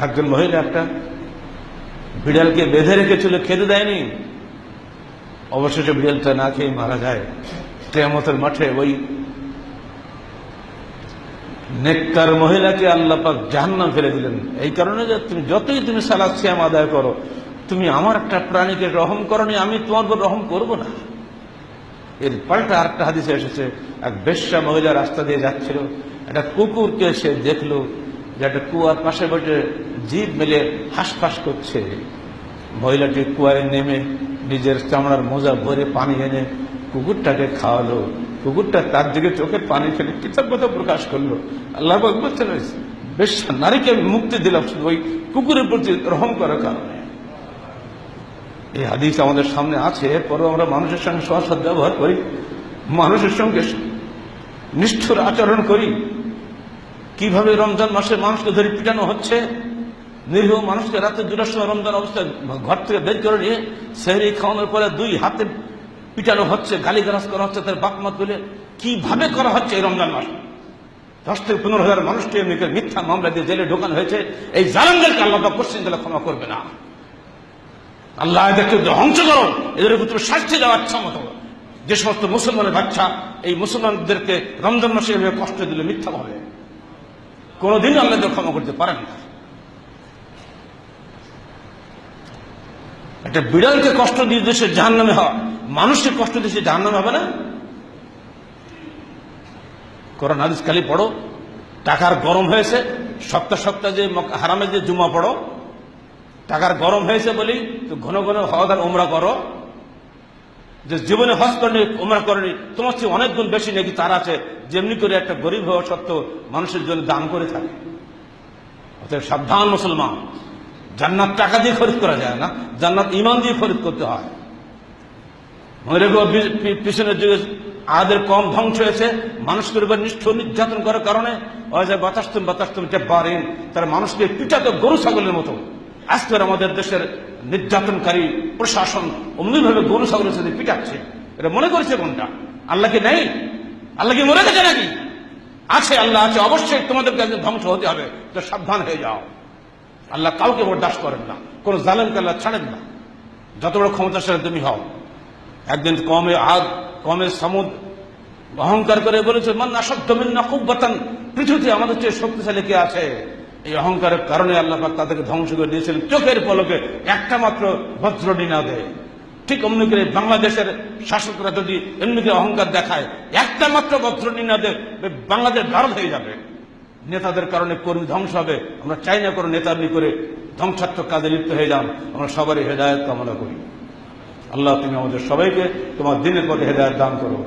একজন মহিলা একটা বিড়ালকে বেঁধে রেখেছিল, খেতে দেয়নি, অবশেষে বিড়ালটা না খেয়ে মারা যায়। কিয়ামতের মাঠে ওই নেককার মহিলাকে আল্লাহ পাক জাহান্নাম ফেলে দিলেন। এই কারণে যে তুমি যতই তুমি সালাত সিয়াম আদায় করো, তুমি আমার একটা প্রাণীকে রহম করনি, আমি তোমার উপর রহম করব না। এর পাল্টা আরেকটা হাদিসে এসেছে, এক বেশ্যা মহিলা রাস্তা দিয়ে যাচ্ছিল, একটা কুকুরকে সে দেখলো যে একটা কুয়ার পাশে বসে জিভ মেলে হাঁসফাঁস করছে। মহিলাটি কুয়ায় নেমে নিজের চামড়ার মোজা ভরে পানি এনে কুকুরটাকে খাওয়ালো। কুকুরটা তার দিকে চোখের পানি ফেলে কৃতজ্ঞতা প্রকাশ করলো। আল্লাহ পাক বলছেন, বেশ্যা নারীকে আমি মুক্তি দিলাম শুধু ওই কুকুরের প্রতি রহম করার কারণে। এই হাদিস আমাদের সামনে আছে, এরপরও আমরা মানুষের সঙ্গে সৎ ব্যবহার করি, মানুষের সঙ্গে নিষ্ঠুর আচরণ করি। কিভাবে রমজান মাসে মানুষকে ধরে পিটানো হচ্ছে, নিরীহ মানুষকে রাতে 2টার সময় রমজান অবস্থায় ঘর থেকে বের করে নিয়ে সেহরি খাওয়ানোর পরে 2 হাতে পিটানো হচ্ছে, গালিগালাজ করা হচ্ছে, তার বাপ মা তুলে কিভাবে করা হচ্ছে এই রমজান মাসে। 10 থেকে 15,000 মানুষকে মিথ্যা মামলা দিয়ে জেলে ঢোকানো হয়েছে। এই জালেমদেরকে আল্লাহ পশ্চিম জেলা ক্ষমা করবে না। আল্লাহ এদেরকে ধ্বংস করো, এদের উপর তুমি শাস্তি দেওয়ার ক্ষমতা। যে সমস্ত মুসলমানের বাচ্চা এই মুসলমানদেরকে রমজান মাসে এভাবে কষ্ট দিলে মিথ্যা ভাবে, কোনোদিন আল্লাহ ক্ষমা করতে পারেন না। একটা বিড়ালকে কষ্ট দিয়ে দেশে জাহান্নামে হওয়া, মানুষকে কষ্ট দিয়ে সে জাহান্নামে হবে না? কোরআন হাদিস খালি পড়ো। টাকার গরম হয়েছে, সপ্তাহ সপ্তাহ যে হারামে যে জুমা পড়ো, টাকার গরম হয়েছে বলি তো ঘন ঘন হজ আর উমরা করো। যে জীবনে হজ করেনি, উমরা করেনি, তোমার চেয়ে অনেক গুণ বেশি নাকি তার আছে, যেমনি করে একটা গরিব হওয়া সত্ত্বেও মানুষের জন্য দান করে থাকে। অতএব সাবধান মুসলমান, জান্নাত টাকা দিয়ে খরিদ করা যায় না, জান্নাত ঈমান দিয়ে খরিদ করতে হয়। মনে রেখো, পিছনের যুগে আদের কম ধ্বংস হয়েছে মানুষকে উপর নিষ্ঠুর নির্যাতন করার কারণে। বাতাস্তম জব্বারিন, তারা মানুষকে পিটাতো গরু ছাগলের মতো। আজকের আমাদের দেশের নির্যাতনকারী প্রশাসন অমনিভাবে গরু ছাগলের সাথে পিটাচ্ছে। এটা মনে করেছে কোনটা? আল্লাহকে নেই? আল্লাহ কি মরে গেছে নাকি? আছে, আল্লাহ আছে, অবশ্যই তোমাদের কাছে ধ্বংস হতে হবে, তো সাবধান হয়ে যাও। আল্লাহ কাউকে বরদাস্ত করেন না, কোন জালেমকে আল্লাহ ছাড়েন না, যত বড় ক্ষমতাশালী তুমি হও। একদিন কমে আদ, কমে সামুদ অহংকার করে বলেছে, মান আশাদ্দু মিন্না কুওয়াতান, পৃথিবীতে আমাদের চেয়ে শক্তিশালী কে আছে? এই অহংকারের কারণে আল্লাহ পাক তাদেরকে ধ্বংস করে দিয়েছিলেন চোখের পলকে, একটা মাত্র বজ্র নিনাদে। ঠিক অমনি করে বাংলাদেশের শাসকরা যদি এমনি করে অহংকার দেখায়, একটা মাত্র বজ্র নিনাদে বাংলাদেশ ভারত হয়ে যাবে। নেতাদের কারণে কর্মী ধ্বংস হবে। আমরা চাই না কোনো নেতামি করে ধ্বংসাত্মক কাজে লিপ্ত হয়ে যান। আমরা সবারই হেদায়েত কামনা করি। আল্লাহ তুমি আমাদের সবাইকে তোমার দ্বীনের পথে হেদায়েত দান করো।